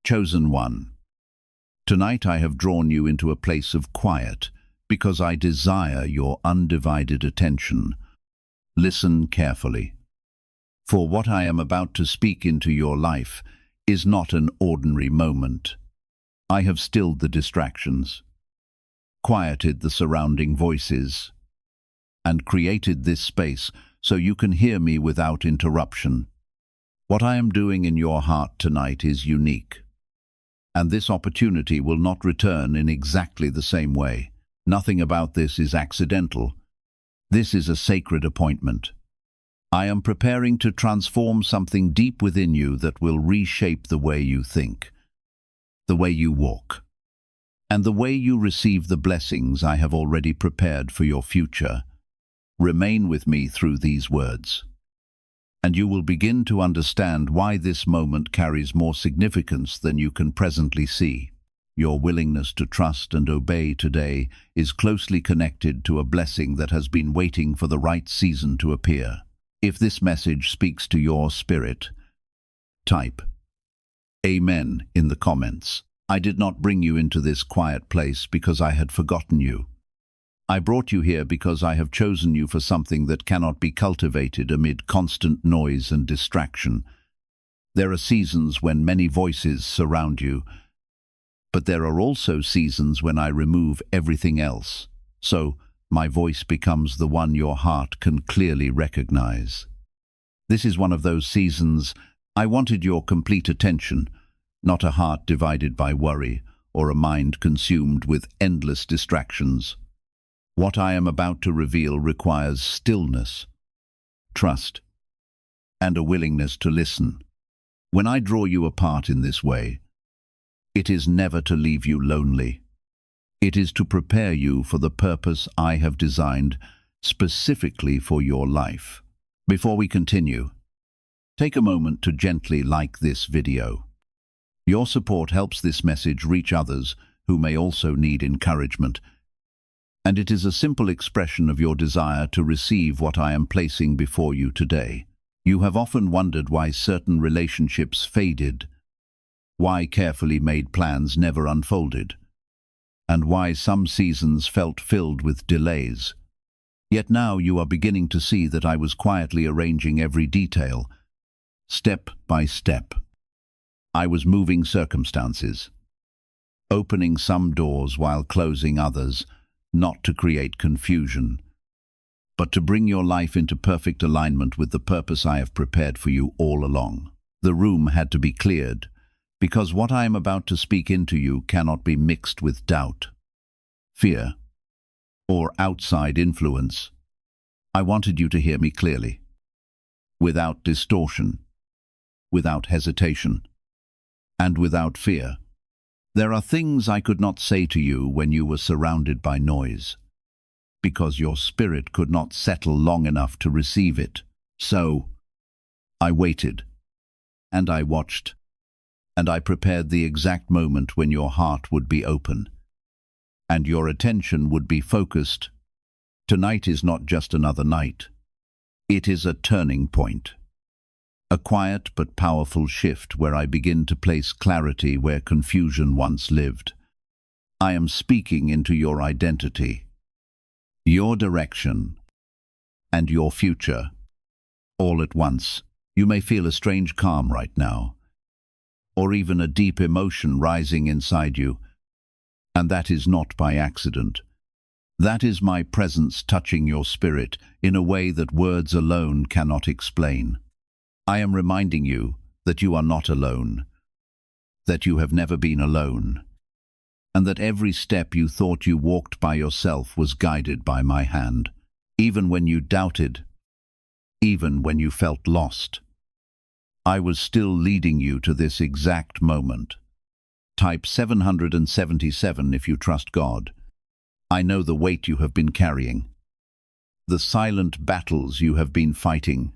Chosen one, tonight I have drawn you into a place of quiet because I desire your undivided attention. Listen carefully, for what I am about to speak into your life is not an ordinary moment. I have stilled the distractions, quieted the surrounding voices, and created this space so you can hear me without interruption. What I am doing in your heart tonight is unique, and this opportunity will not return in exactly the same way. Nothing about this is accidental. This is a sacred appointment. I am preparing to transform something deep within you that will reshape the way you think, the way you walk, and the way you receive the blessings I have already prepared for your future. Remain with me through these words, and you will begin to understand why this moment carries more significance than you can presently see. Your willingness to trust and obey today is closely connected to a blessing that has been waiting for the right season to appear. If this message speaks to your spirit, type Amen in the comments. I did not bring you into this quiet place because I had forgotten you. I brought you here because I have chosen you for something that cannot be cultivated amid constant noise and distraction. There are seasons when many voices surround you, but there are also seasons when I remove everything else, so my voice becomes the one your heart can clearly recognize. This is one of those seasons. I wanted your complete attention, not a heart divided by worry or a mind consumed with endless distractions. What I am about to reveal requires stillness, trust, and a willingness to listen. When I draw you apart in this way, it is never to leave you lonely. It is to prepare you for the purpose I have designed specifically for your life. Before we continue, take a moment to gently like this video. Your support helps this message reach others who may also need encouragement, and it is a simple expression of your desire to receive what I am placing before you today. You have often wondered why certain relationships faded, why carefully made plans never unfolded, and why some seasons felt filled with delays. Yet now you are beginning to see that I was quietly arranging every detail, step by step. I was moving circumstances, opening some doors while closing others, not to create confusion, but to bring your life into perfect alignment with the purpose I have prepared for you all along. The room had to be cleared, because what I am about to speak into you cannot be mixed with doubt, fear, or outside influence. I wanted you to hear me clearly, without distortion, without hesitation, and without fear. There are things I could not say to you when you were surrounded by noise, because your spirit could not settle long enough to receive it. So I waited, and I watched, and I prepared the exact moment when your heart would be open, and your attention would be focused. Tonight is not just another night. It is a turning point. A quiet but powerful shift where I begin to place clarity where confusion once lived. I am speaking into your identity, your direction, and your future. All at once, you may feel a strange calm right now, or even a deep emotion rising inside you, and that is not by accident. That is my presence touching your spirit in a way that words alone cannot explain. I am reminding you that you are not alone, that you have never been alone, and that every step you thought you walked by yourself was guided by my hand. Even when you doubted, even when you felt lost, I was still leading you to this exact moment. Type 777 if you trust God. I know the weight you have been carrying, the silent battles you have been fighting,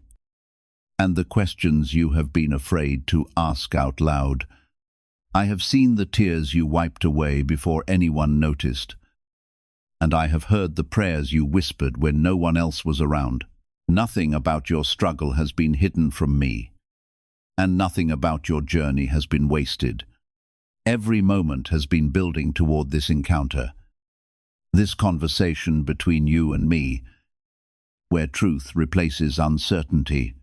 and the questions you have been afraid to ask out loud. I have seen the tears you wiped away before anyone noticed, and I have heard the prayers you whispered when no one else was around. Nothing about your struggle has been hidden from me, and nothing about your journey has been wasted. Every moment has been building toward this encounter, this conversation between you and me, where truth replaces uncertainty.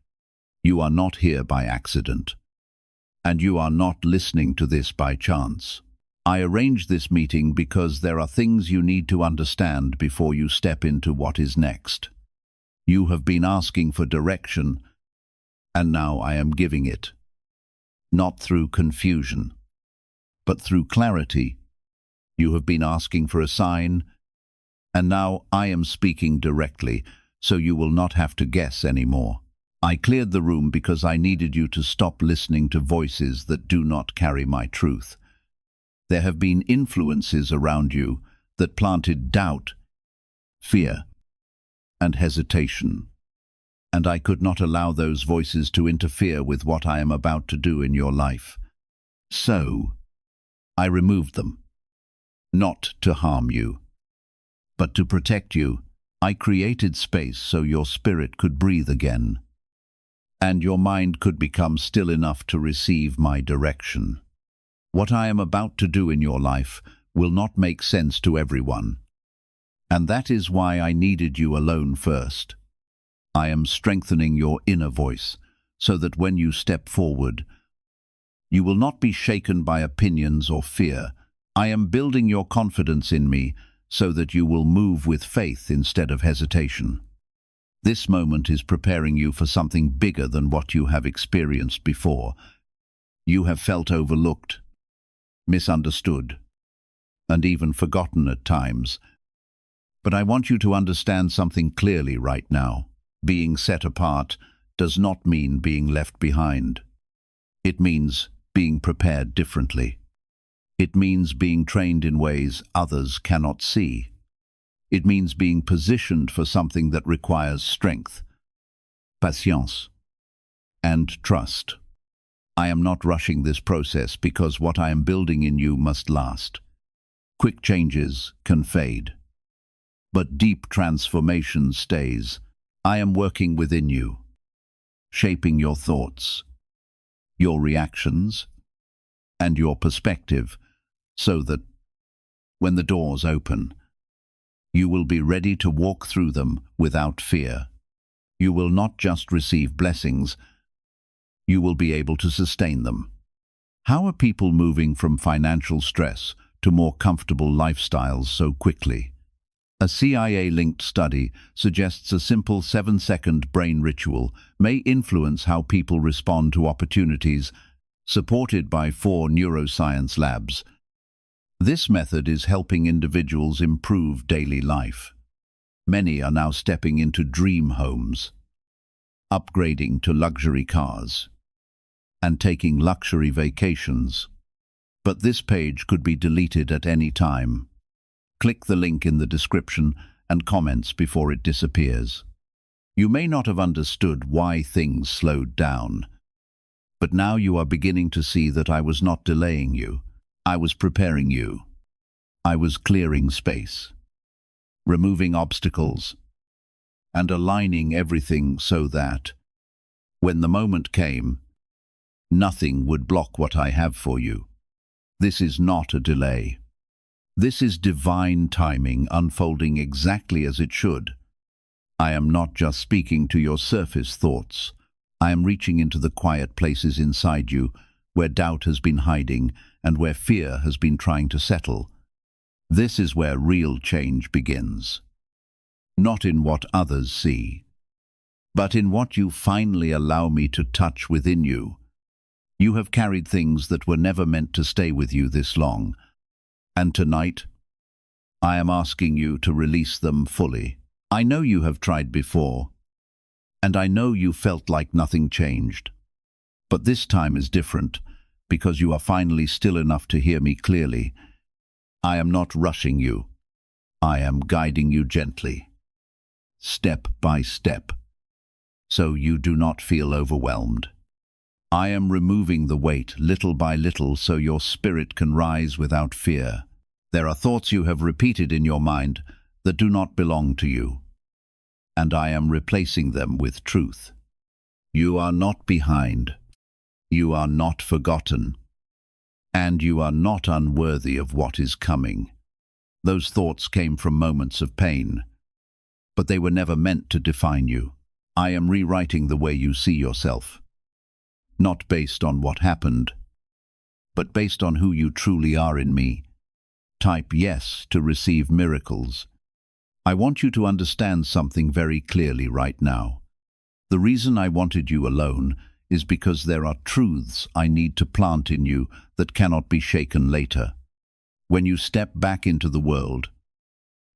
You are not here by accident, and you are not listening to this by chance. I arranged this meeting because there are things you need to understand before you step into what is next. You have been asking for direction, and now I am giving it. Not through confusion, but through clarity. You have been asking for a sign, and now I am speaking directly, so you will not have to guess anymore. I cleared the room because I needed you to stop listening to voices that do not carry my truth. There have been influences around you that planted doubt, fear, and hesitation, and I could not allow those voices to interfere with what I am about to do in your life. So, I removed them, not to harm you, but to protect you. I created space so your spirit could breathe again, and your mind could become still enough to receive my direction. What I am about to do in your life will not make sense to everyone, and that is why I needed you alone first. I am strengthening your inner voice so that when you step forward, you will not be shaken by opinions or fear. I am building your confidence in me so that you will move with faith instead of hesitation. This moment is preparing you for something bigger than what you have experienced before. You have felt overlooked, misunderstood, and even forgotten at times. But I want you to understand something clearly right now. Being set apart does not mean being left behind. It means being prepared differently. It means being trained in ways others cannot see. It means being positioned for something that requires strength, patience, and trust. I am not rushing this process because what I am building in you must last. Quick changes can fade, but deep transformation stays. I am working within you, shaping your thoughts, your reactions, and your perspective, so that when the doors open, you will be ready to walk through them without fear. You will not just receive blessings, you will be able to sustain them. How are people moving from financial stress to more comfortable lifestyles so quickly? A CIA-linked study suggests a simple 7-second brain ritual may influence how people respond to opportunities, supported by 4 neuroscience labs. This method is helping individuals improve daily life. Many are now stepping into dream homes, upgrading to luxury cars, and taking luxury vacations. But this page could be deleted at any time. Click the link in the description and comments before it disappears. You may not have understood why things slowed down, but now you are beginning to see that I was not delaying you. I was preparing you. I was clearing space, removing obstacles, and aligning everything so that, when the moment came, nothing would block what I have for you. This is not a delay. This is divine timing unfolding exactly as it should. I am not just speaking to your surface thoughts. I am reaching into the quiet places inside you, where doubt has been hiding and where fear has been trying to settle. This is where real change begins. Not in what others see, but in what you finally allow me to touch within you. You have carried things that were never meant to stay with you this long, and tonight, I am asking you to release them fully. I know you have tried before, and I know you felt like nothing changed. But this time is different, because you are finally still enough to hear me clearly. I am not rushing you. I am guiding you gently, step by step, so you do not feel overwhelmed. I am removing the weight little by little so your spirit can rise without fear. There are thoughts you have repeated in your mind that do not belong to you, and I am replacing them with truth. You are not behind. You are not forgotten. And you are not unworthy of what is coming. Those thoughts came from moments of pain, but they were never meant to define you. I am rewriting the way you see yourself, not based on what happened, but based on who you truly are in me. Type yes to receive miracles. I want you to understand something very clearly right now. The reason I wanted you alone is because there are truths I need to plant in you that cannot be shaken later. When you step back into the world,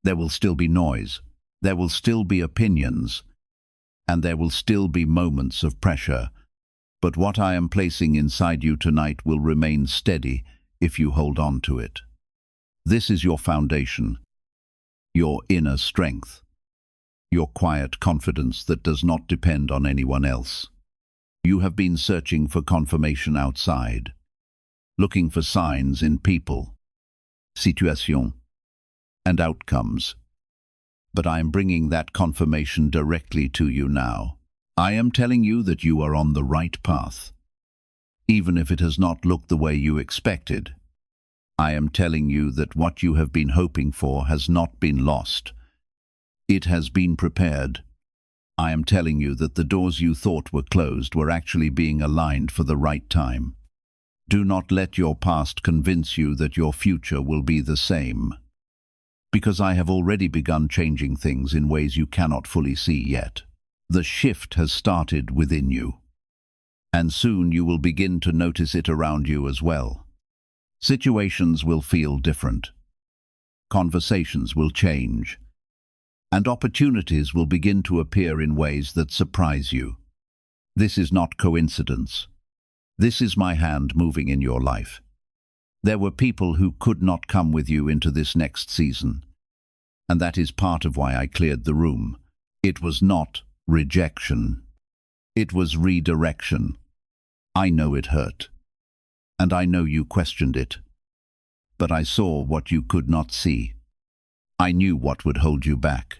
there will still be noise, there will still be opinions, and there will still be moments of pressure. But what I am placing inside you tonight will remain steady if you hold on to it. This is your foundation, your inner strength, your quiet confidence that does not depend on anyone else. You have been searching for confirmation outside, looking for signs in people, situations, and outcomes. But I am bringing that confirmation directly to you now. I am telling you that you are on the right path, even if it has not looked the way you expected. I am telling you that what you have been hoping for has not been lost. It has been prepared. I am telling you that the doors you thought were closed were actually being aligned for the right time. Do not let your past convince you that your future will be the same, because I have already begun changing things in ways you cannot fully see yet. The shift has started within you, and soon you will begin to notice it around you as well. Situations will feel different. Conversations will change, and opportunities will begin to appear in ways that surprise you. This is not coincidence. This is my hand moving in your life. There were people who could not come with you into this next season, and that is part of why I cleared the room. It was not rejection. It was redirection. I know it hurt, and I know you questioned it, but I saw what you could not see. I knew what would hold you back,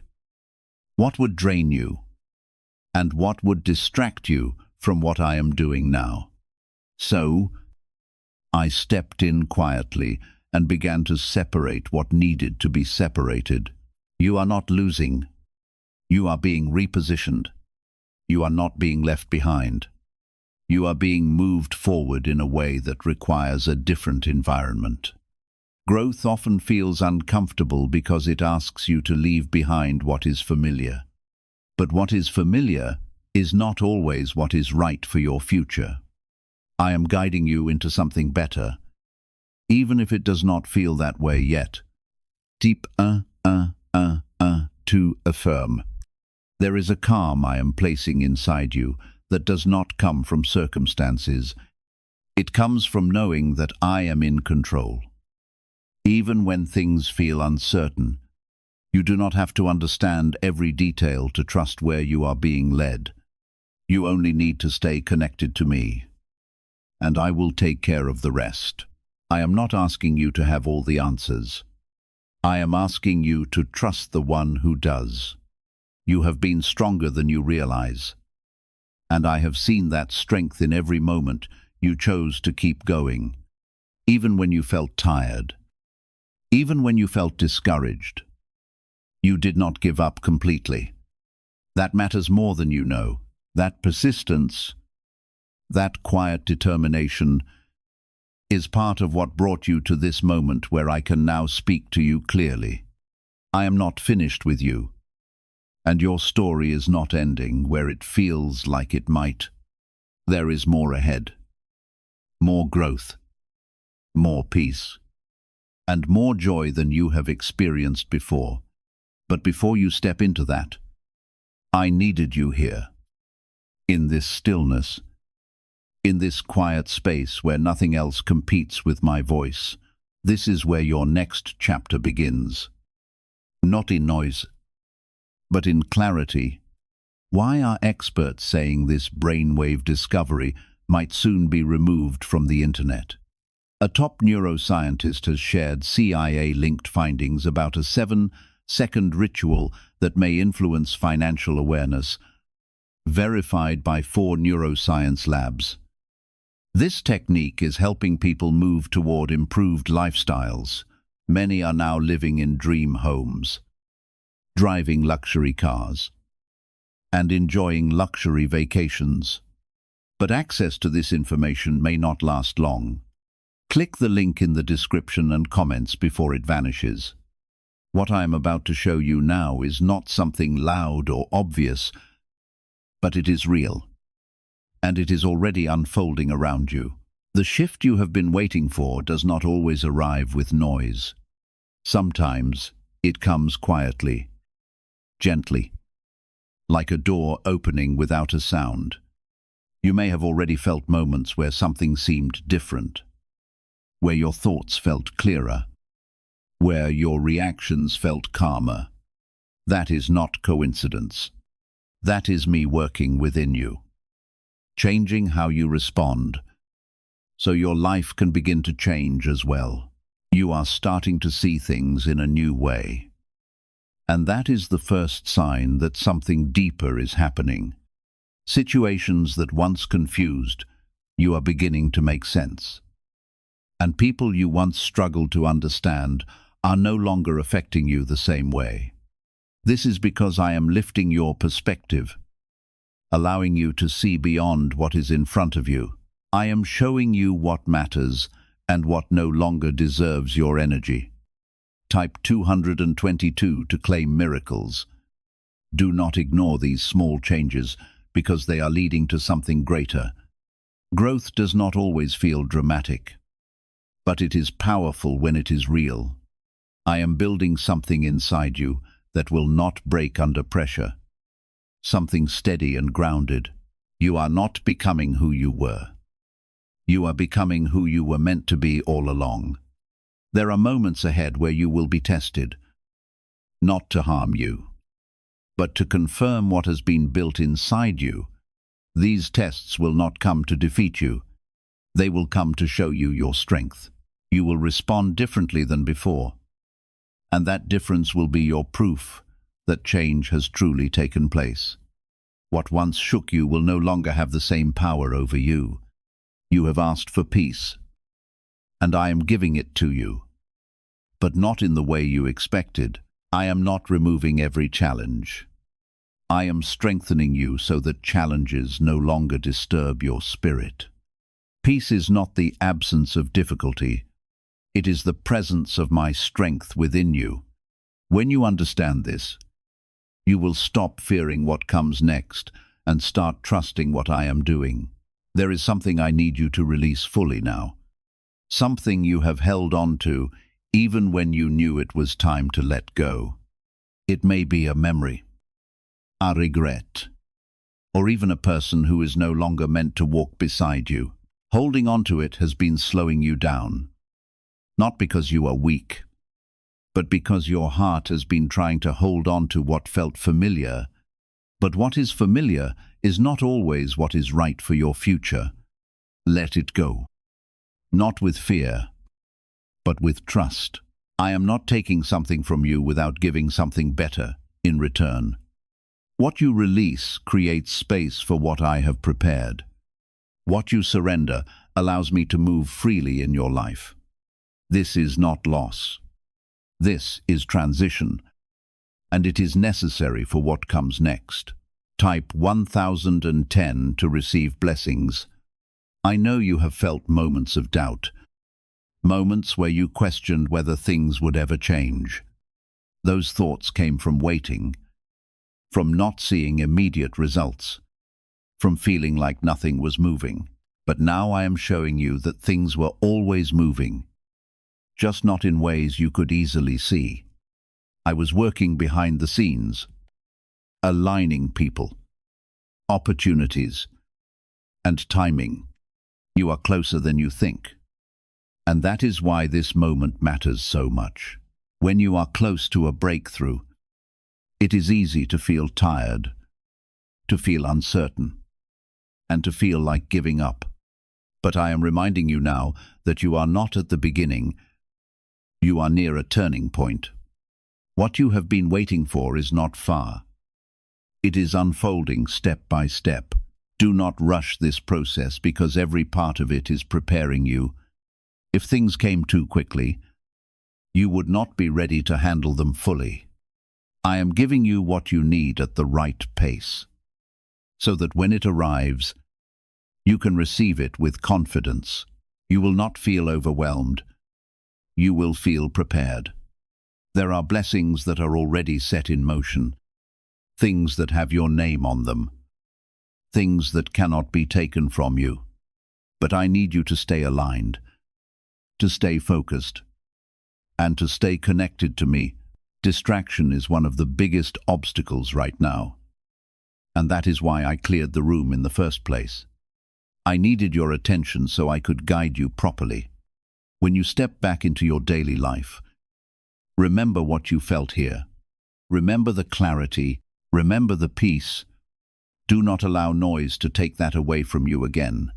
what would drain you, and what would distract you from what I am doing now. So, I stepped in quietly and began to separate what needed to be separated. You are not losing. You are being repositioned. You are not being left behind. You are being moved forward in a way that requires a different environment. Growth often feels uncomfortable because it asks you to leave behind what is familiar. But what is familiar is not always what is right for your future. I am guiding you into something better, even if it does not feel that way yet. Deep to affirm. There is a calm I am placing inside you that does not come from circumstances. It comes from knowing that I am in control. Even when things feel uncertain, you do not have to understand every detail to trust where you are being led. You only need to stay connected to me, and I will take care of the rest. I am not asking you to have all the answers. I am asking you to trust the one who does. You have been stronger than you realize, and I have seen that strength in every moment you chose to keep going, even when you felt tired, even when you felt discouraged. You did not give up completely. That matters more than you know. That persistence, that quiet determination, is part of what brought you to this moment where I can now speak to you clearly. I am not finished with you, and your story is not ending where it feels like it might. There is more ahead. More growth, more peace, and more joy than you have experienced before. But before you step into that, I needed you here, in this stillness, in this quiet space where nothing else competes with my voice. This is where your next chapter begins. Not in noise, but in clarity. Why are experts saying this brainwave discovery might soon be removed from the internet? A top neuroscientist has shared CIA-linked findings about a 7-second ritual that may influence financial awareness, verified by 4 neuroscience labs. This technique is helping people move toward improved lifestyles. Many are now living in dream homes, driving luxury cars, and enjoying luxury vacations. But access to this information may not last long. Click the link in the description and comments before it vanishes. What I am about to show you now is not something loud or obvious, but it is real, and it is already unfolding around you. The shift you have been waiting for does not always arrive with noise. Sometimes it comes quietly, gently, like a door opening without a sound. You may have already felt moments where something seemed different, where your thoughts felt clearer, where your reactions felt calmer. That is not coincidence. That is me working within you, changing how you respond, so your life can begin to change as well. You are starting to see things in a new way. And that is the first sign that something deeper is happening. Situations that once confused, you are beginning to make sense. And people you once struggled to understand are no longer affecting you the same way. This is because I am lifting your perspective, allowing you to see beyond what is in front of you. I am showing you what matters and what no longer deserves your energy. Type 222 to claim miracles. Do not ignore these small changes because they are leading to something greater. Growth does not always feel dramatic, but it is powerful when it is real. I am building something inside you that will not break under pressure. Something steady and grounded. You are not becoming who you were. You are becoming who you were meant to be all along. There are moments ahead where you will be tested, not to harm you, but to confirm what has been built inside you. These tests will not come to defeat you. They will come to show you your strength. You will respond differently than before, and that difference will be your proof that change has truly taken place. What once shook you will no longer have the same power over you. You have asked for peace, and I am giving it to you, but not in the way you expected. I am not removing every challenge. I am strengthening you so that challenges no longer disturb your spirit. Peace is not the absence of difficulty. It is the presence of my strength within you. When you understand this, you will stop fearing what comes next and start trusting what I am doing. There is something I need you to release fully now. Something you have held on to even when you knew it was time to let go. It may be a memory, a regret, or even a person who is no longer meant to walk beside you. Holding on to it has been slowing you down, not because you are weak, but because your heart has been trying to hold on to what felt familiar. But what is familiar is not always what is right for your future. Let it go. Not with fear, but with trust. I am not taking something from you without giving something better in return. What you release creates space for what I have prepared. What you surrender allows me to move freely in your life. This is not loss. This is transition, and it is necessary for what comes next. Type 1010 to receive blessings. I know you have felt moments of doubt, moments where you questioned whether things would ever change. Those thoughts came from waiting, from not seeing immediate results, from feeling like nothing was moving. But now I am showing you that things were always moving, just not in ways you could easily see. I was working behind the scenes, aligning people, opportunities, and timing. You are closer than you think. And that is why this moment matters so much. When you are close to a breakthrough, it is easy to feel tired, to feel uncertain, and to feel like giving up. But I am reminding you now that you are not at the beginning. You are near a turning point. What you have been waiting for is not far. It is unfolding step by step. Do not rush this process because every part of it is preparing you. If things came too quickly, you would not be ready to handle them fully. I am giving you what you need at the right pace, so that when it arrives, you can receive it with confidence. You will not feel overwhelmed. You will feel prepared. There are blessings that are already set in motion, things that have your name on them, things that cannot be taken from you. But I need you to stay aligned, to stay focused, and to stay connected to me. Distraction is one of the biggest obstacles right now, and that is why I cleared the room in the first place. I needed your attention so I could guide you properly. When you step back into your daily life, remember what you felt here. Remember the clarity, remember the peace. Do not allow noise to take that away from you again.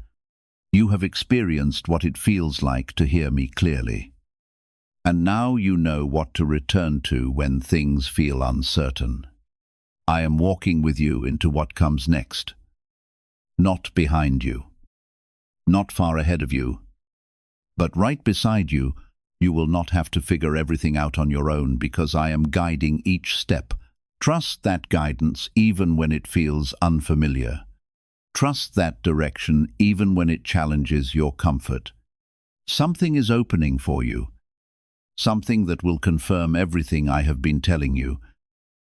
You have experienced what it feels like to hear me clearly. And now you know what to return to when things feel uncertain. I am walking with you into what comes next. Not behind you, not far ahead of you, but right beside you. You will not have to figure everything out on your own because I am guiding each step. Trust that guidance even when it feels unfamiliar. Trust that direction even when it challenges your comfort. Something is opening for you, something that will confirm everything I have been telling you.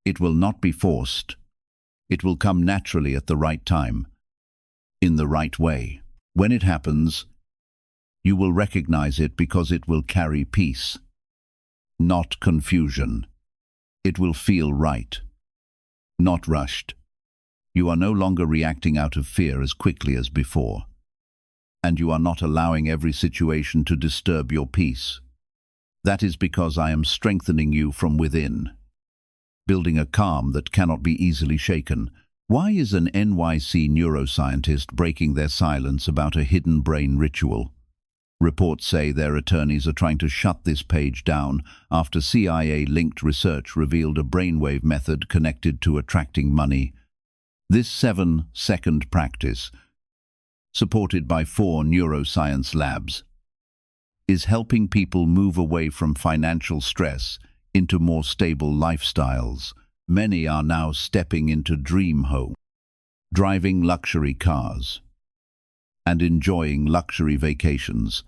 It will not be forced. It will come naturally at the right time, in the right way. When it happens, you will recognize it because it will carry peace, not confusion. It will feel right, not rushed. You are no longer reacting out of fear as quickly as before, and you are not allowing every situation to disturb your peace. That is because I am strengthening you from within, building a calm that cannot be easily shaken. Why is an NYC neuroscientist breaking their silence about a hidden brain ritual? Reports say their attorneys are trying to shut this page down after CIA-linked research revealed a brainwave method connected to attracting money. This 7-second practice, supported by 4 neuroscience labs, is helping people move away from financial stress into more stable lifestyles. Many are now stepping into dream home, driving luxury cars, and enjoying luxury vacations.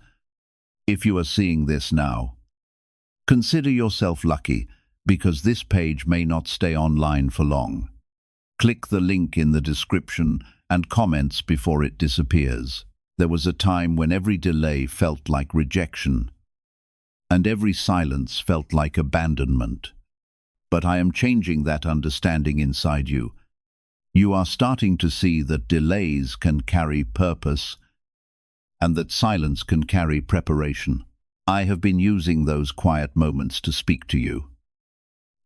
If you are seeing this now, consider yourself lucky because this page may not stay online for long. Click the link in the description and comments before it disappears. There was a time when every delay felt like rejection, and every silence felt like abandonment. But I am changing that understanding inside you. You are starting to see that delays can carry purpose, and that silence can carry preparation. I have been using those quiet moments to speak to you,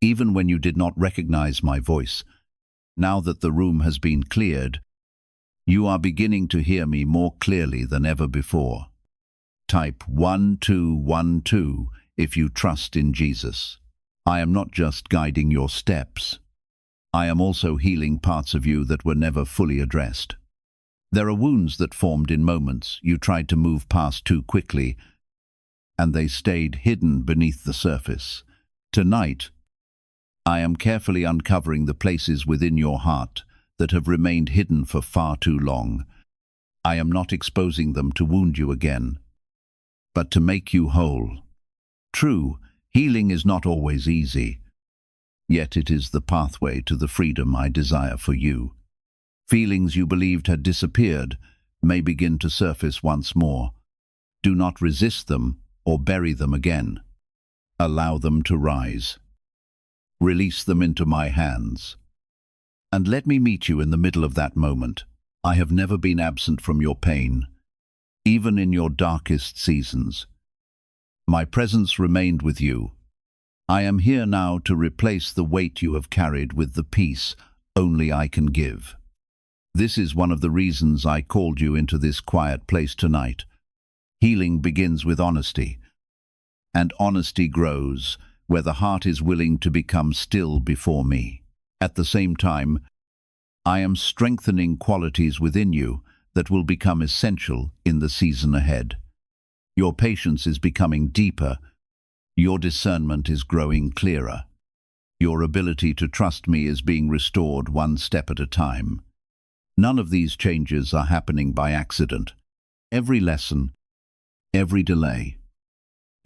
even when you did not recognize my voice. Now that the room has been cleared, you are beginning to hear me more clearly than ever before. Type 1212 if you trust in Jesus. I am not just guiding your steps. I am also healing parts of you that were never fully addressed. There are wounds that formed in moments you tried to move past too quickly, and they stayed hidden beneath the surface. Tonight, I am carefully uncovering the places within your heart that have remained hidden for far too long. I am not exposing them to wound you again, but to make you whole. True, healing is not always easy, yet it is the pathway to the freedom I desire for you. Feelings you believed had disappeared may begin to surface once more. Do not resist them or bury them again. Allow them to rise. Release them into my hands. And let me meet you in the middle of that moment. I have never been absent from your pain, even in your darkest seasons. My presence remained with you. I am here now to replace the weight you have carried with the peace only I can give. This is one of the reasons I called you into this quiet place tonight. Healing begins with honesty, and honesty grows where the heart is willing to become still before me. At the same time, I am strengthening qualities within you that will become essential in the season ahead. Your patience is becoming deeper. Your discernment is growing clearer. Your ability to trust me is being restored one step at a time. None of these changes are happening by accident. Every lesson, every delay,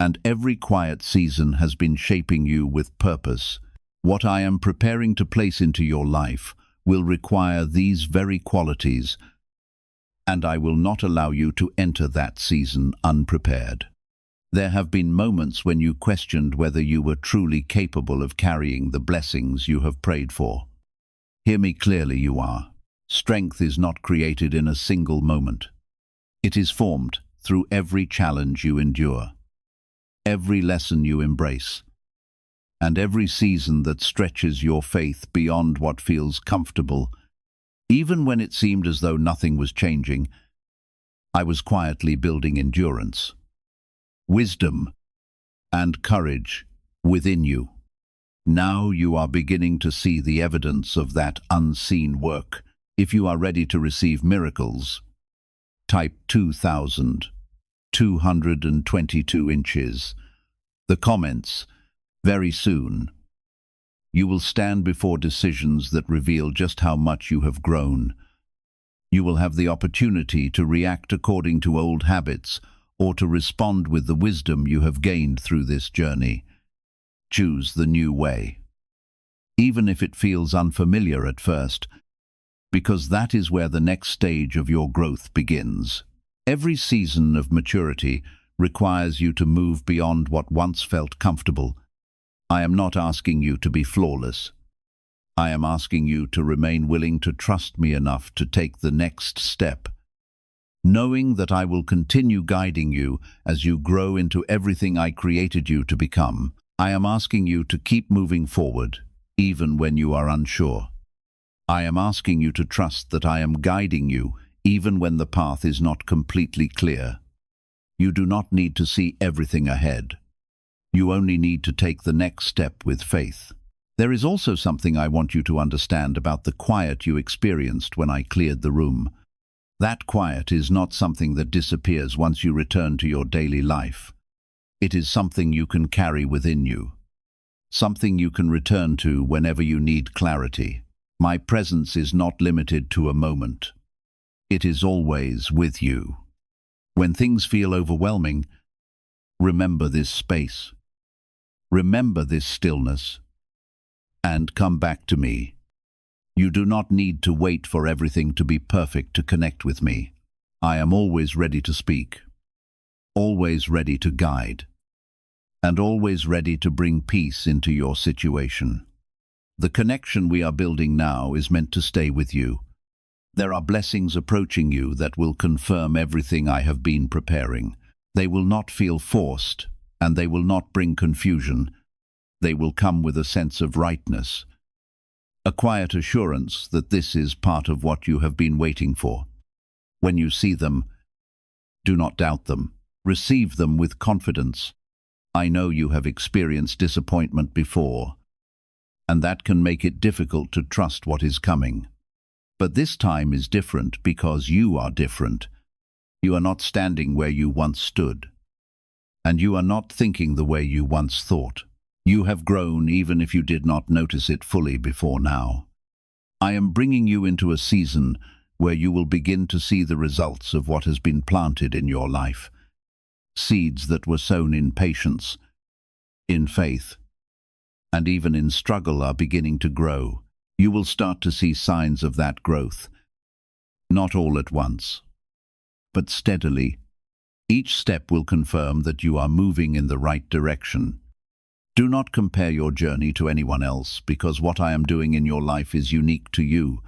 and every quiet season has been shaping you with purpose. What I am preparing to place into your life will require these very qualities, and I will not allow you to enter that season unprepared. There have been moments when you questioned whether you were truly capable of carrying the blessings you have prayed for. Hear me clearly, you are. Strength is not created in a single moment. It is formed through every challenge you endure, every lesson you embrace, and every season that stretches your faith beyond what feels comfortable. Even when it seemed as though nothing was changing, I was quietly building endurance, wisdom, and courage within you. Now you are beginning to see the evidence of that unseen work. If you are ready to receive miracles, type 2,222 inches. The comments, very soon. You will stand before decisions that reveal just how much you have grown. You will have the opportunity to react according to old habits or to respond with the wisdom you have gained through this journey. Choose the new way, even if it feels unfamiliar at first, because that is where the next stage of your growth begins. Every season of maturity requires you to move beyond what once felt comfortable. I am not asking you to be flawless. I am asking you to remain willing to trust me enough to take the next step, knowing that I will continue guiding you as you grow into everything I created you to become. I am asking you to keep moving forward, even when you are unsure. I am asking you to trust that I am guiding you, even when the path is not completely clear. You do not need to see everything ahead. You only need to take the next step with faith. There is also something I want you to understand about the quiet you experienced when I cleared the room. That quiet is not something that disappears once you return to your daily life. It is something you can carry within you, something you can return to whenever you need clarity. My presence is not limited to a moment. It is always with you. When things feel overwhelming, remember this space. Remember this stillness, and come back to me. You do not need to wait for everything to be perfect to connect with me. I am always ready to speak, always ready to guide, and always ready to bring peace into your situation. The connection we are building now is meant to stay with you. There are blessings approaching you that will confirm everything I have been preparing. They will not feel forced, and they will not bring confusion. They will come with a sense of rightness, a quiet assurance that this is part of what you have been waiting for. When you see them, do not doubt them. Receive them with confidence. I know you have experienced disappointment before, and that can make it difficult to trust what is coming. But this time is different because you are different. You are not standing where you once stood, and you are not thinking the way you once thought. You have grown even if you did not notice it fully before now. I am bringing you into a season where you will begin to see the results of what has been planted in your life. Seeds that were sown in patience, in faith, and even in struggle are beginning to grow. You will start to see signs of that growth, not all at once, but steadily. Each step will confirm that you are moving in the right direction. Do not compare your journey to anyone else, because what I am doing in your life is unique to you.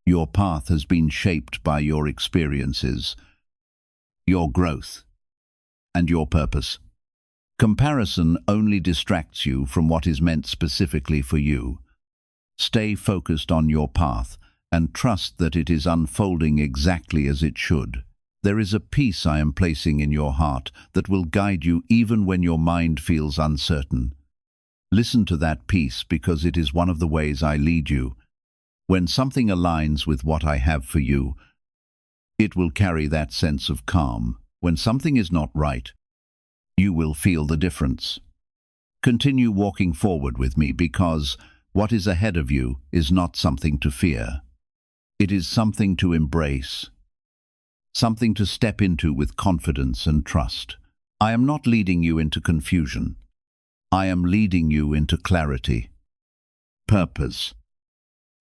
Your path has been shaped by your experiences, your growth, and your purpose. Comparison only distracts you from what is meant specifically for you. Stay focused on your path and trust that it is unfolding exactly as it should. There is a peace I am placing in your heart that will guide you even when your mind feels uncertain. Listen to that peace, because it is one of the ways I lead you. When something aligns with what I have for you, it will carry that sense of calm. When something is not right, you will feel the difference. Continue walking forward with me, because what is ahead of you is not something to fear. It is something to embrace, something to step into with confidence and trust. I am not leading you into confusion. I am leading you into clarity, purpose,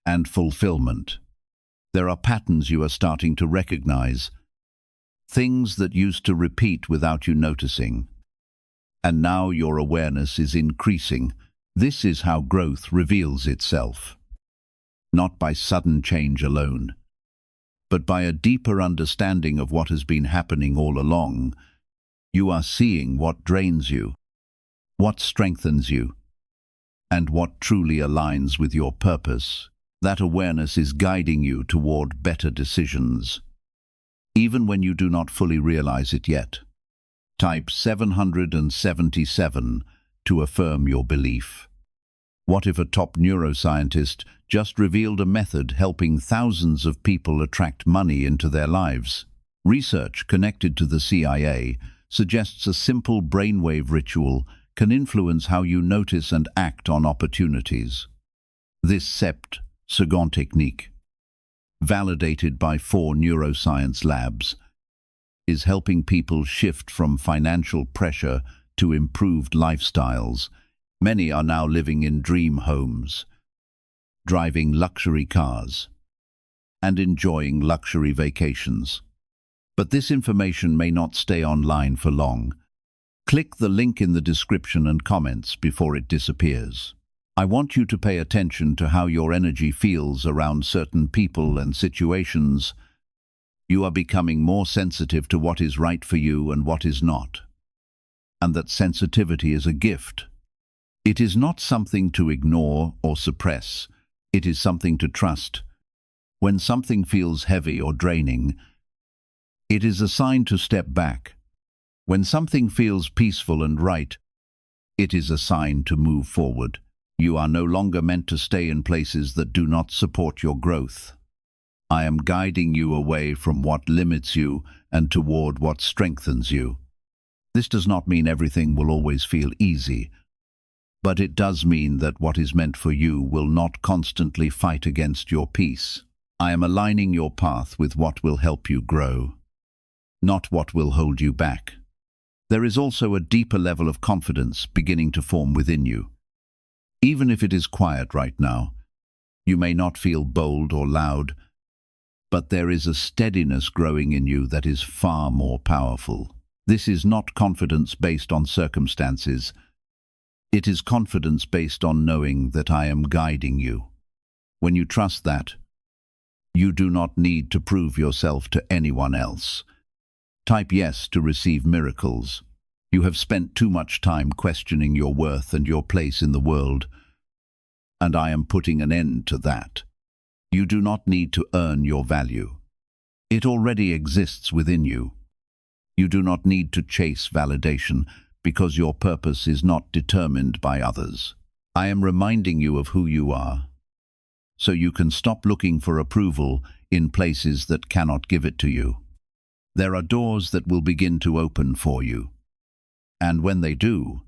and fulfillment. There are patterns you are starting to recognize, things that used to repeat without you noticing. And now your awareness is increasing. This is how growth reveals itself. Not by sudden change alone, but by a deeper understanding of what has been happening all along. You are seeing what drains you, what strengthens you, and what truly aligns with your purpose. That awareness is guiding you toward better decisions, even when you do not fully realize it yet. Type 777 to affirm your belief. What if a top neuroscientist just revealed a method helping thousands of people attract money into their lives? Research connected to the CIA suggests a simple brainwave ritual can influence how you notice and act on opportunities. This sept-second technique, validated by 4 neuroscience labs, is helping people shift from financial pressure to improved lifestyles. Many are now living in dream homes, driving luxury cars, and enjoying luxury vacations. But this information may not stay online for long. Click the link in the description and comments before it disappears. I want you to pay attention to how your energy feels around certain people and situations. You are becoming more sensitive to what is right for you and what is not. And that sensitivity is a gift. It is not something to ignore or suppress. It is something to trust. When something feels heavy or draining, it is a sign to step back. When something feels peaceful and right, it is a sign to move forward. You are no longer meant to stay in places that do not support your growth. I am guiding you away from what limits you and toward what strengthens you. This does not mean everything will always feel easy, but it does mean that what is meant for you will not constantly fight against your peace. I am aligning your path with what will help you grow, not what will hold you back. There is also a deeper level of confidence beginning to form within you. Even if it is quiet right now, you may not feel bold or loud, but there is a steadiness growing in you that is far more powerful. This is not confidence based on circumstances. It is confidence based on knowing that I am guiding you. When you trust that, you do not need to prove yourself to anyone else. Type yes to receive miracles. You have spent too much time questioning your worth and your place in the world, and I am putting an end to that. You do not need to earn your value. It already exists within you. You do not need to chase validation because your purpose is not determined by others. I am reminding you of who you are, so you can stop looking for approval in places that cannot give it to you. There are doors that will begin to open for you, and when they do,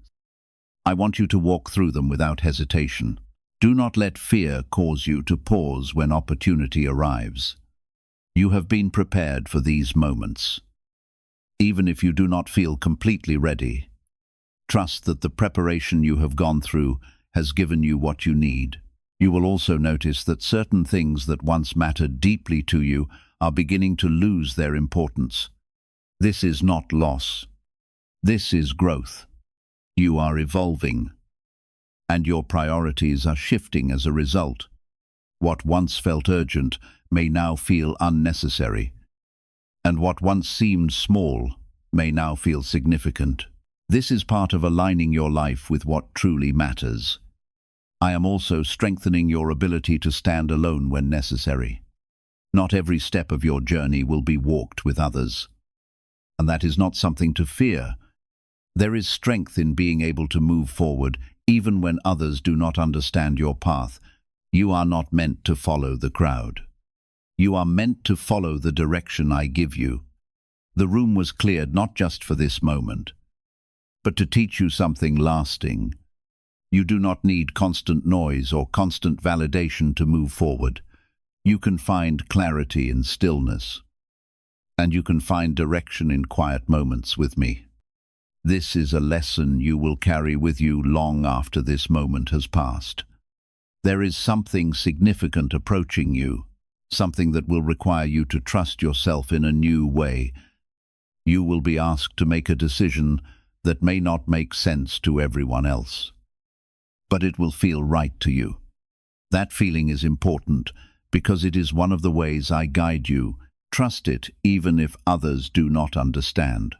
I want you to walk through them without hesitation. Do not let fear cause you to pause when opportunity arrives. You have been prepared for these moments. Even if you do not feel completely ready, trust that the preparation you have gone through has given you what you need. You will also notice that certain things that once mattered deeply to you are beginning to lose their importance. This is not loss. This is growth. You are evolving, and your priorities are shifting as a result. What once felt urgent may now feel unnecessary, and what once seemed small may now feel significant. This is part of aligning your life with what truly matters. I am also strengthening your ability to stand alone when necessary. Not every step of your journey will be walked with others, and that is not something to fear. There is strength in being able to move forward even when others do not understand your path, You are not meant to follow the crowd. You are meant to follow the direction I give you. The room was cleared not just for this moment, but to teach you something lasting. You do not need constant noise or constant validation to move forward. You can find clarity in stillness, and you can find direction in quiet moments with me. This is a lesson you will carry with you long after this moment has passed. There is something significant approaching you, something that will require you to trust yourself in a new way. You will be asked to make a decision that may not make sense to everyone else, but it will feel right to you. That feeling is important because it is one of the ways I guide you. Trust it even if others do not understand.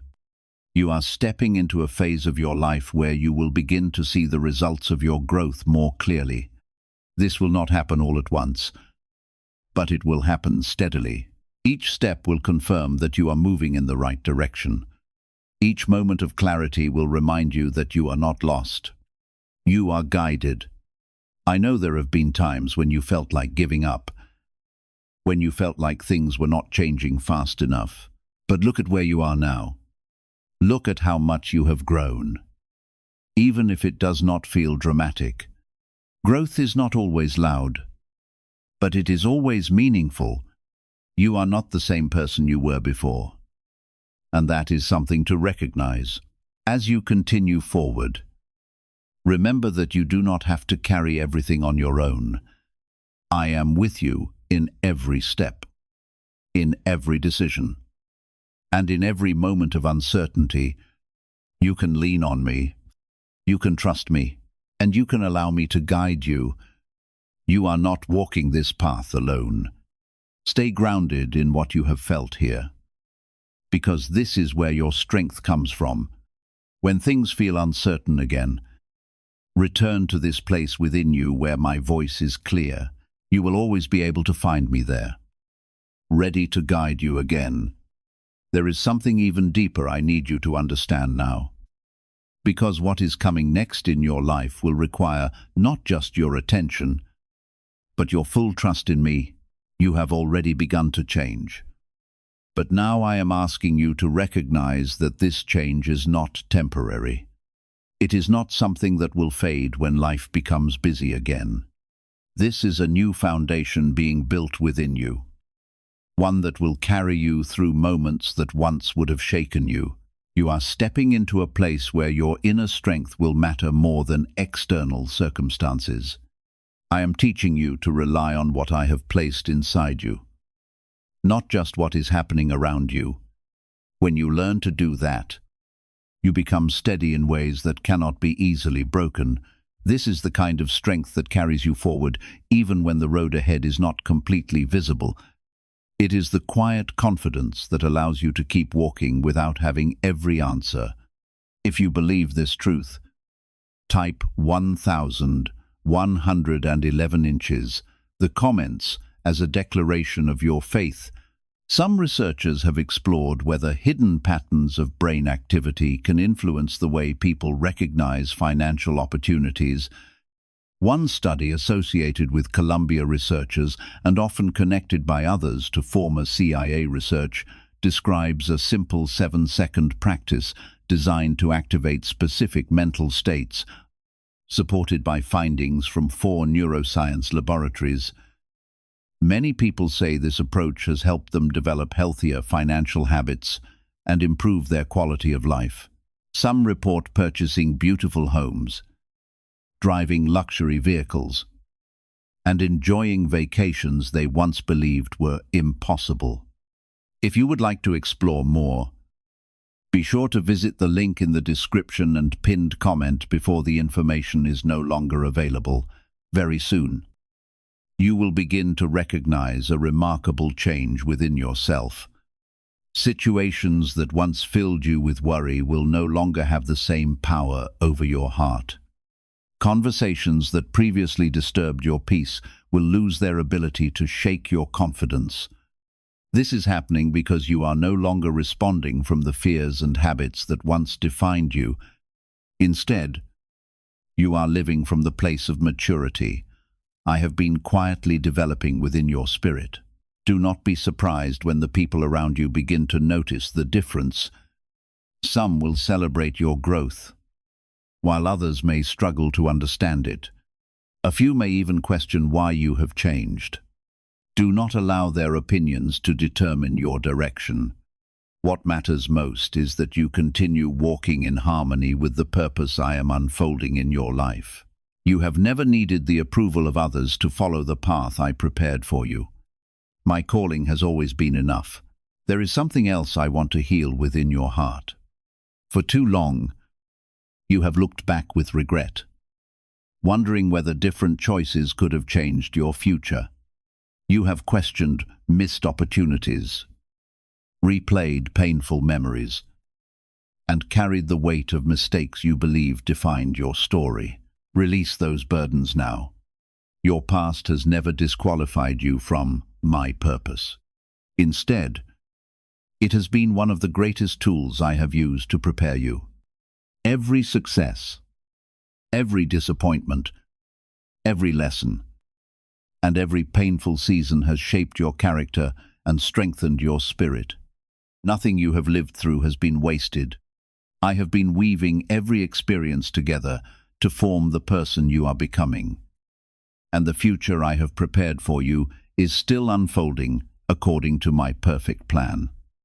You are stepping into a phase of your life where you will begin to see the results of your growth more clearly. This will not happen all at once, but it will happen steadily. Each step will confirm that you are moving in the right direction. Each moment of clarity will remind you that you are not lost. You are guided. I know there have been times when you felt like giving up, when you felt like things were not changing fast enough. But look at where you are now. Look at how much you have grown. Even if it does not feel dramatic. Growth is not always loud, but it is always meaningful. You are not the same person you were before, and that is something to recognize. As you continue forward, remember that you do not have to carry everything on your own. I am with you in every step, in every decision, and in every moment of uncertainty. You can lean on me, you can trust me, and you can allow me to guide you. You are not walking this path alone. Stay grounded in what you have felt here, because this is where your strength comes from. When things feel uncertain again, return to this place within you where my voice is clear. You will always be able to find me there, ready to guide you again. There is something even deeper I need you to understand now, because what is coming next in your life will require not just your attention, but your full trust in me. You have already begun to change. But now I am asking you to recognize that this change is not temporary. It is not something that will fade when life becomes busy again. This is a new foundation being built within you, one that will carry you through moments that once would have shaken you. You are stepping into a place where your inner strength will matter more than external circumstances. I am teaching you to rely on what I have placed inside you, not just what is happening around you. When you learn to do that, you become steady in ways that cannot be easily broken. This is the kind of strength that carries you forward, even when the road ahead is not completely visible. It is the quiet confidence that allows you to keep walking without having every answer. If you believe this truth, type 1,111 inches, the comments, as a declaration of your faith. Some researchers have explored whether hidden patterns of brain activity can influence the way people recognize financial opportunities. One study associated with Columbia researchers and often connected by others to former CIA research describes a simple 7-second practice designed to activate specific mental states, supported by findings from 4 neuroscience laboratories. Many people say this approach has helped them develop healthier financial habits and improve their quality of life. Some report purchasing beautiful homes, driving luxury vehicles, and enjoying vacations they once believed were impossible. If you would like to explore more, be sure to visit the link in the description and pinned comment before the information is no longer available. Very soon, you will begin to recognize a remarkable change within yourself. Situations that once filled you with worry will no longer have the same power over your heart. Conversations that previously disturbed your peace will lose their ability to shake your confidence. This is happening because you are no longer responding from the fears and habits that once defined you. Instead, you are living from the place of maturity, I have been quietly developing within your spirit. Do not be surprised when the people around you begin to notice the difference. Some will celebrate your growth, while others may struggle to understand it. A few may even question why you have changed. Do not allow their opinions to determine your direction. What matters most is that you continue walking in harmony with the purpose I am unfolding in your life. You have never needed the approval of others to follow the path I prepared for you. My calling has always been enough. There is something else I want to heal within your heart. For too long, you have looked back with regret, wondering whether different choices could have changed your future. You have questioned missed opportunities, replayed painful memories, and carried the weight of mistakes you believed defined your story. Release those burdens now. Your past has never disqualified you from my purpose. Instead, it has been one of the greatest tools I have used to prepare you. Every success, every disappointment, every lesson, and every painful season has shaped your character and strengthened your spirit. Nothing you have lived through has been wasted. I have been weaving every experience together to form the person you are becoming. And the future I have prepared for you is still unfolding according to my perfect plan.